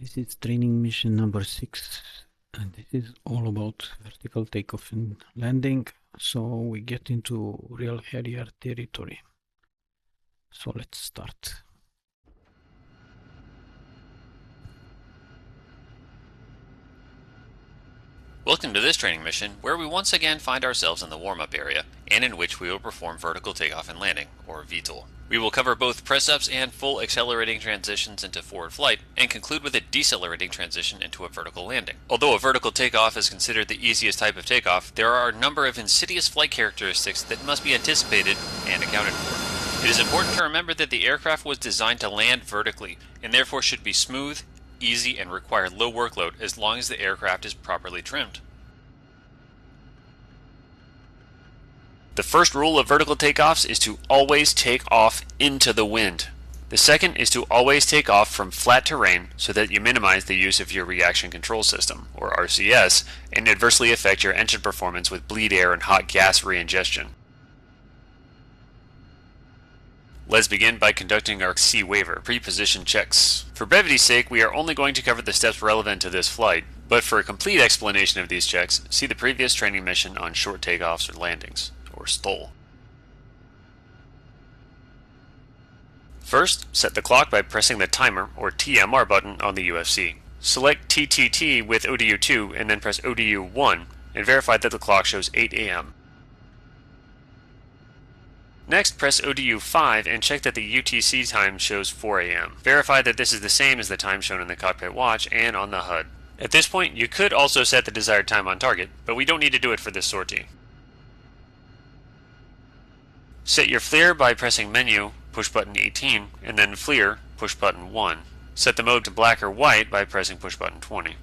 This is training mission number 6, and this is all about vertical takeoff and landing, so we get into real Harrier territory. So let's start. Welcome to this training mission, where we once again find ourselves in the warm-up area, and in which we will perform vertical takeoff and landing, or VTOL. We will cover both press-ups and full accelerating transitions into forward flight, and conclude with a decelerating transition into a vertical landing. Although a vertical takeoff is considered the easiest type of takeoff, there are a number of insidious flight characteristics that must be anticipated and accounted for. It is important to remember that the aircraft was designed to land vertically, and therefore should be smooth, easy, and require low workload as long as the aircraft is properly trimmed. The first rule of vertical takeoffs is to always take off into the wind. The second is to always take off from flat terrain so that you minimize the use of your reaction control system, or RCS, and adversely affect your engine performance with bleed air and hot gas reingestion. Let's begin by conducting our C waiver pre-position checks. For brevity's sake, we are only going to cover the steps relevant to this flight, but for a complete explanation of these checks, see the previous training mission on short takeoffs or landings, or STOL. First, set the clock by pressing the timer or TMR button on the UFC. Select TTT with ODU2 and then press ODU1 and verify that the clock shows 8 AM. Next, press ODU5 and check that the UTC time shows 4 AM. Verify that this is the same as the time shown in the cockpit watch and on the HUD. At this point, you could also set the desired time on target, but we don't need to do it for this sortie. Set your FLIR by pressing Menu, push button 18, and then FLIR, push button 1. Set the mode to black or white by pressing push button 20.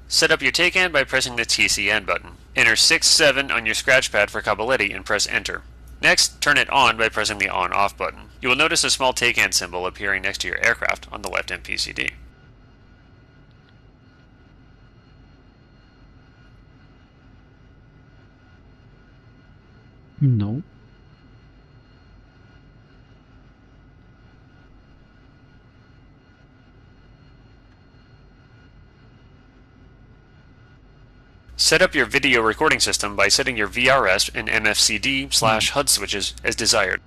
Set up your TACAN by pressing the TCN button. Enter 6-7 on your scratch pad for Cabaletti and press Enter. Next, turn it on by pressing the On-Off button. You will notice a small TACAN symbol appearing next to your aircraft on the left MPCD. No. Set up your video recording system by setting your VRS and MFCD/HUD switches as desired.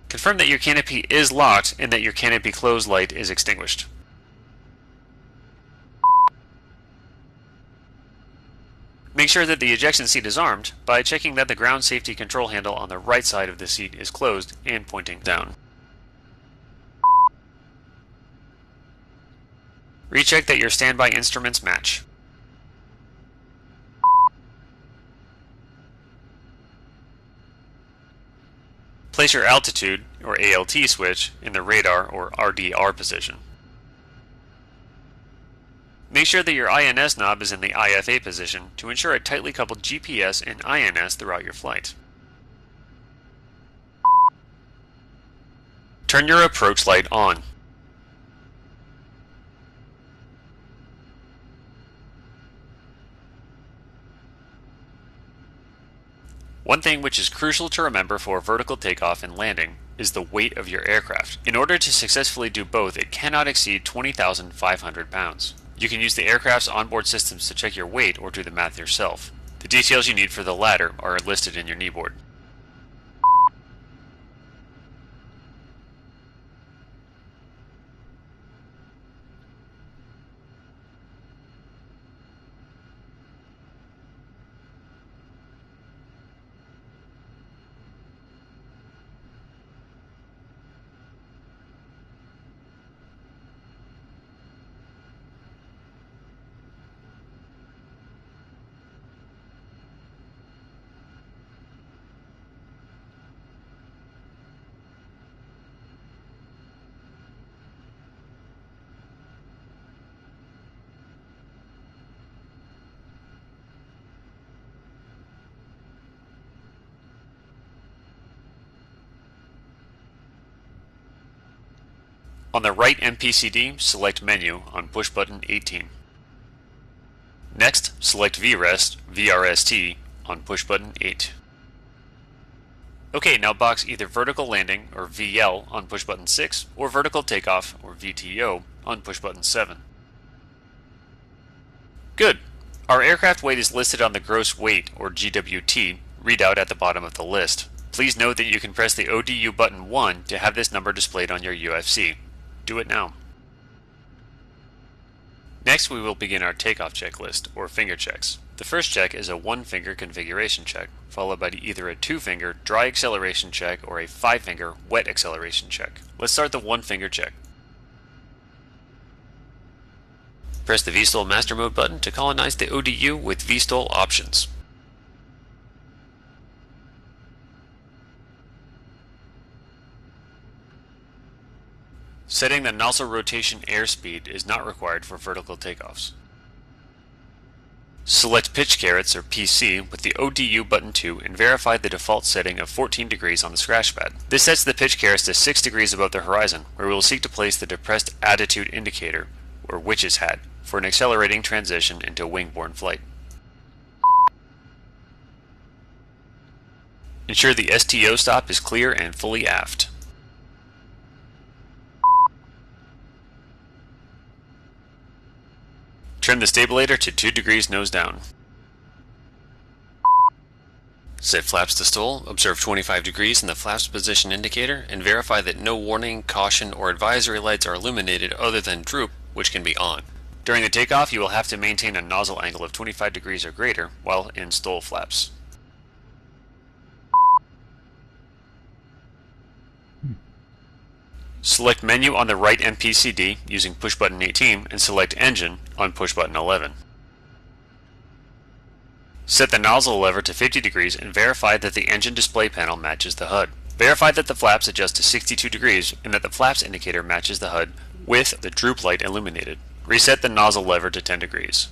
Confirm that your canopy is locked and that your canopy close light is extinguished. Make sure that the ejection seat is armed by checking that the ground safety control handle on the right side of the seat is closed and pointing down. Recheck that your standby instruments match. Place your altitude, or ALT switch, in the radar, or RDR position. Make sure that your INS knob is in the IFA position to ensure a tightly coupled GPS and INS throughout your flight. Turn your approach light on. One thing which is crucial to remember for vertical takeoff and landing is the weight of your aircraft. In order to successfully do both, it cannot exceed 20,500 pounds. You can use the aircraft's onboard systems to check your weight or do the math yourself. The details you need for the latter are listed in your kneeboard. On the right MPCD, select Menu on push button 18. Next, select VREST, VRST, on push button 8. Okay, now box either vertical landing or VL on push button 6 or vertical takeoff or VTO on push button 7. Good. Our aircraft weight is listed on the gross weight or GWT readout at the bottom of the list. Please note that you can press the ODU button 1 to have this number displayed on your UFC. Do it now. Next, we will begin our takeoff checklist, or finger checks. The first check is a 1-finger configuration check, followed by either a 2-finger dry acceleration check or a 5-finger wet acceleration check. Let's start the 1-finger check. Press the VSTOL Master Mode button to colonize the ODU with VSTOL options. Setting the nozzle rotation airspeed is not required for vertical takeoffs. Select pitch carrots or PC with the ODU button 2 and verify the default setting of 14 degrees on the scratch pad. This sets the pitch carrots to 6 degrees above the horizon, where we will seek to place the depressed attitude indicator, or witch's hat, for an accelerating transition into wing-borne flight. Ensure the STO stop is clear and fully aft. Trim the stabilator to 2 degrees nose down. Set flaps to STOL, observe 25 degrees in the flaps position indicator, and verify that no warning, caution, or advisory lights are illuminated other than droop, which can be on. During the takeoff, you will have to maintain a nozzle angle of 25 degrees or greater while in STOL flaps. Select Menu on the right MPCD using push button 18 and select Engine on push button 11. Set the nozzle lever to 50 degrees and verify that the engine display panel matches the HUD. Verify that the flaps adjust to 62 degrees and that the flaps indicator matches the HUD with the droop light illuminated. Reset the nozzle lever to 10 degrees.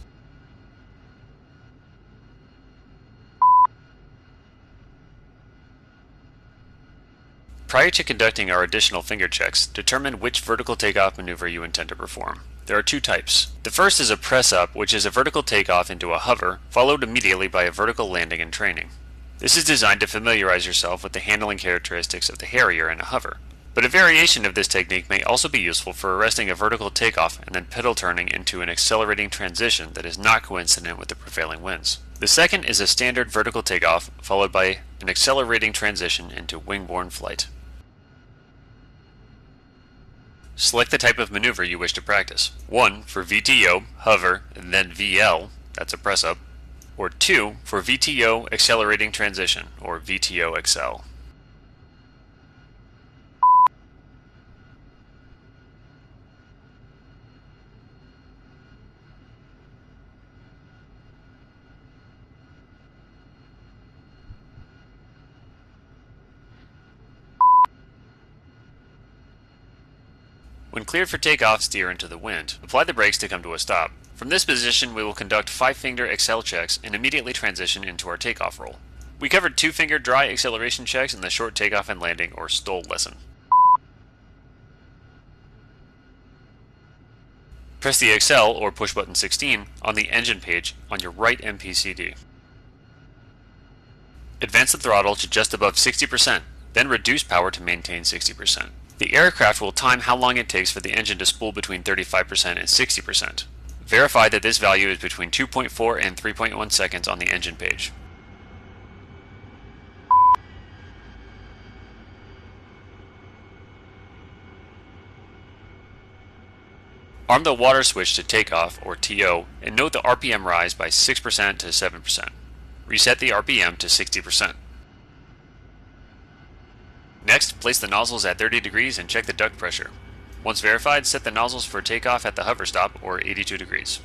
Prior to conducting our additional finger checks, determine which vertical takeoff maneuver you intend to perform. There are 2 types. The first is a press-up, which is a vertical takeoff into a hover, followed immediately by a vertical landing in training. This is designed to familiarize yourself with the handling characteristics of the Harrier in a hover. But a variation of this technique may also be useful for arresting a vertical takeoff and then pedal turning into an accelerating transition that is not coincident with the prevailing winds. The second is a standard vertical takeoff, followed by an accelerating transition into wing-borne flight. Select the type of maneuver you wish to practice. 1 for VTO, hover, and then VL, that's a press-up, or 2 for VTO accelerating transition, or VTO Excel. When cleared for takeoff, steer into the wind. Apply the brakes to come to a stop. From this position, we will conduct 5-finger Excel checks and immediately transition into our takeoff roll. We covered 2-finger dry acceleration checks in the short takeoff and landing, or STOL lesson. Press the Excel, or push button 16, on the engine page on your right MPCD. Advance the throttle to just above 60%, then reduce power to maintain 60%. The aircraft will time how long it takes for the engine to spool between 35% and 60%. Verify that this value is between 2.4 and 3.1 seconds on the engine page. Arm the water switch to takeoff, or TO, and note the RPM rise by 6% to 7%. Reset the RPM to 60%. Next, place the nozzles at 30 degrees and check the duct pressure. Once verified, set the nozzles for takeoff at the hover stop, or 82 degrees.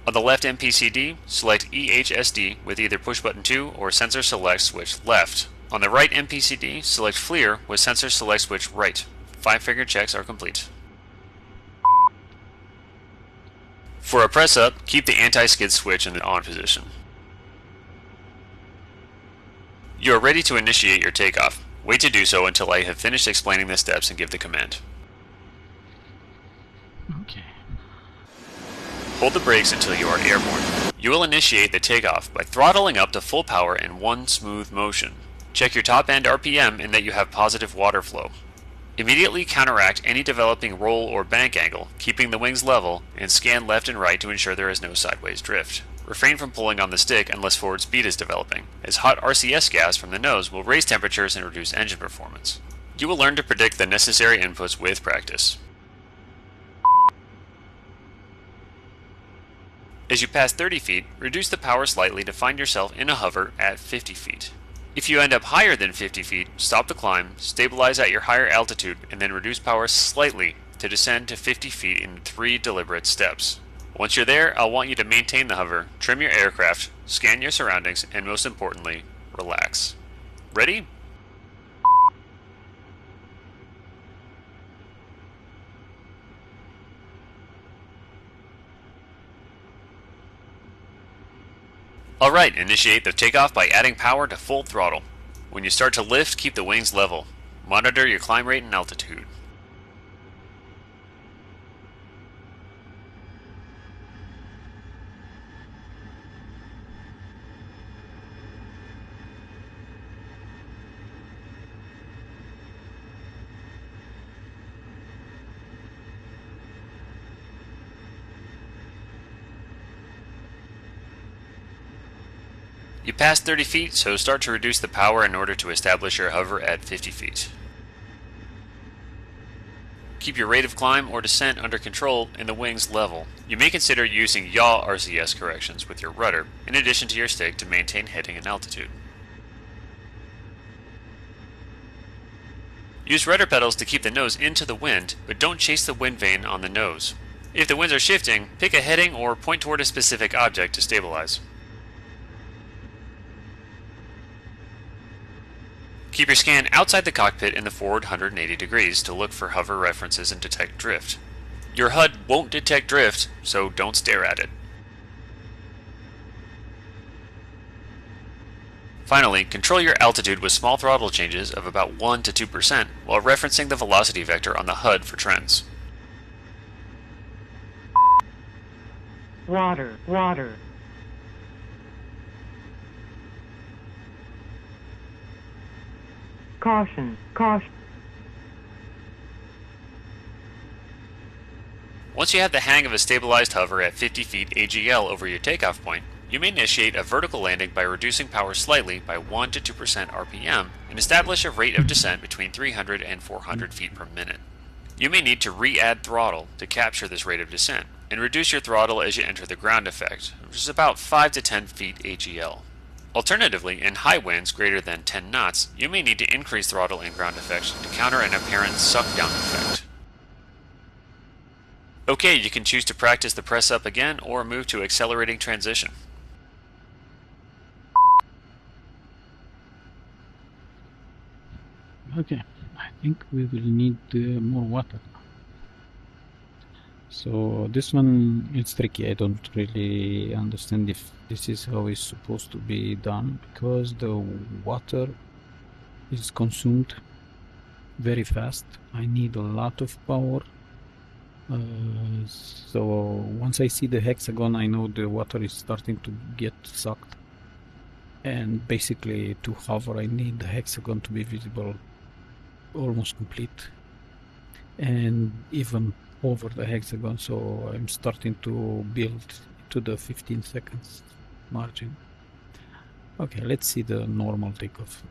On the left MPCD, select EHSD with either push button 2 or sensor select switch left. On the right MPCD, select FLIR with sensor select switch right. 5-finger checks are complete. For a press up, keep the anti-skid switch in the on position. You are ready to initiate your takeoff. Wait to do so until I have finished explaining the steps and give the command. Okay. Hold the brakes until you are airborne. You will initiate the takeoff by throttling up to full power in one smooth motion. Check your top end RPM and that you have positive water flow. Immediately counteract any developing roll or bank angle, keeping the wings level, and scan left and right to ensure there is no sideways drift. Refrain from pulling on the stick unless forward speed is developing, as hot RCS gas from the nose will raise temperatures and reduce engine performance. You will learn to predict the necessary inputs with practice. As you pass 30 feet, reduce the power slightly to find yourself in a hover at 50 feet. If you end up higher than 50 feet, stop the climb, stabilize at your higher altitude, and then reduce power slightly to descend to 50 feet in 3 deliberate steps. Once you're there, I'll want you to maintain the hover, trim your aircraft, scan your surroundings, and most importantly, relax. Ready? Alright, initiate the takeoff by adding power to full throttle. When you start to lift, keep the wings level. Monitor your climb rate and altitude. You passed 30 feet, so start to reduce the power in order to establish your hover at 50 feet. Keep your rate of climb or descent under control and the wings level. You may consider using yaw RCS corrections with your rudder, in addition to your stick, to maintain heading and altitude. Use rudder pedals to keep the nose into the wind, but don't chase the wind vane on the nose. If the winds are shifting, pick a heading or point toward a specific object to stabilize. Keep your scan outside the cockpit in the forward 180 degrees to look for hover references and detect drift. Your HUD won't detect drift, so don't stare at it. Finally, control your altitude with small throttle changes of about 1 to 2% while referencing the velocity vector on the HUD for trends. Water, water. Caution, caution. Once you have the hang of a stabilized hover at 50 feet AGL over your takeoff point, you may initiate a vertical landing by reducing power slightly by 1 to 2% RPM and establish a rate of descent between 300 and 400 feet per minute. You may need to re-add throttle to capture this rate of descent, and reduce your throttle as you enter the ground effect, which is about 5 to 10 feet AGL. Alternatively, in high winds greater than 10 knots, you may need to increase throttle in ground effect to counter an apparent suck-down effect. Okay, you can choose to practice the press up again or move to accelerating transition. Okay, I think we will need more water. So this one is tricky. I don't really understand if this is how it's supposed to be done, because the water is consumed very fast. I need a lot of power. So once I see the hexagon, I know the water is starting to get sucked. And basically to hover, I need the hexagon to be visible almost complete. And even over the hexagon, so I'm starting to build to the 15 seconds margin. Okay, let's see the normal takeoff.